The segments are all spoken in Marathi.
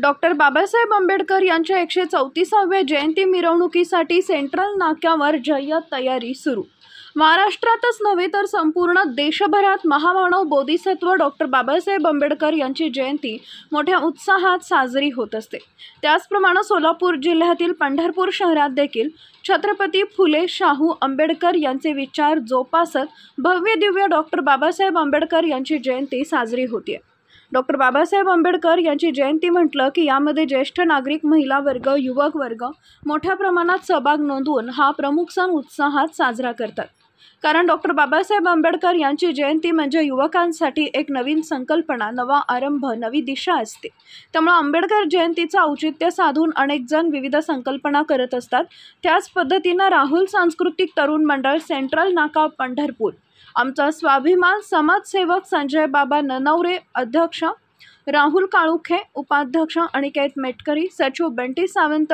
डॉक्टर बाबासाहेब आंबेडकर यांच्या 134व्या जयंती मिरवणुकीसाठी सेंट्रल नाक्यावर जय्यत तयारी सुरू। महाराष्ट्रातच नव्हे तर संपूर्ण देशभरात महामानव बोधिसत्व डॉक्टर बाबासाहेब आंबेडकर यांची जयंती मोठ्या उत्साहात साजरी होत असते। त्याचप्रमाणे सोलापूर जिल्ह्यातील पंढरपूर शहरात देखील छत्रपती फुले शाहू आंबेडकर यांचे विचार जोपासत भव्य दिव्य डॉक्टर बाबासाहेब आंबेडकर यांची जयंती साजरी होते। डॉक्टर बाबासाहेब आंबेडकर यांची जयंती म्हटलं की यामध्ये ज्येष्ठ नागरिक, महिला वर्ग, युवक वर्ग मोठ्या प्रमाणात सहभाग नोंदवून हा प्रमुख सण उत्साहात साजरा करतात। कारण डॉक्टर बाबासाहेब आंबेडकर यांची जयंती म्हणजे युवकांसाठी एक नवीन संकल्पना, नवा आरंभ, नवी दिशा असते। त्यामुळे आंबेडकर जयंतीचं औचित्य साधून अनेक जण विविध संकल्पना करत असतात। त्याच पद्धतीनं राहुल सांस्कृतिक तरुण मंडळ, सेंट्रल नाका, पंढरपूर, आमचा स्वाभिमान समाजसेवक संजय बाबा ननवरे अध्यक्ष, राहुल काळुखे उपाध्यक्ष, अनिकेत मेटकरी, सचिव बंटी सावंत,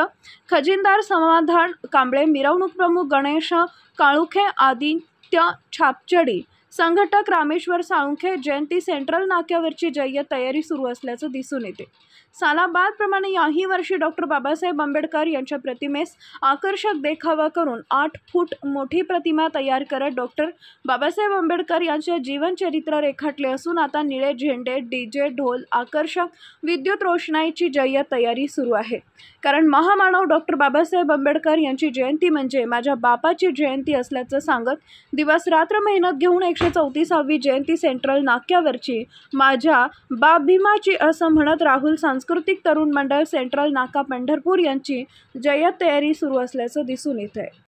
खजिनदार समाधान कांबळे, मिरवणूक प्रमुख गणेश काळुखे, आदित्य छापचडी, संघटक रामेश्वर साळुंखे। जयंती सेंट्रल नाक्यावरची जय्यत तयारी सुरू असल्याचं दिसून येते। सालाबादप्रमाणे याही वर्षी डॉक्टर बाबासाहेब आंबेडकर यांच्या प्रतिमेस आकर्षक देखावा करून 8 फूट मोठी प्रतिमा तयार करत डॉक्टर बाबासाहेब आंबेडकर यांचे जीवनचरित्र रेखाटले असून आता निळे झेंडे, डीजे, ढोल, आकर्षक विद्युत रोषणाईची जय्यत तयारी सुरू आहे। कारण महामानव डॉक्टर बाबासाहेब आंबेडकर यांची जयंती म्हणजे माझ्या बापाची जयंती असल्याचं सांगत दिवस रात्र मेहनत घेऊन 134वी जयंती सेंट्रल नाक्यावरची माझ्या बाप भीमाची असं म्हणत राहुल सांस्कृतिक तरुण मंडळ, सेंट्रल नाका, पंढरपूर यांची जय्यत तयारी सुरू असल्याचं दिसून येत आहे।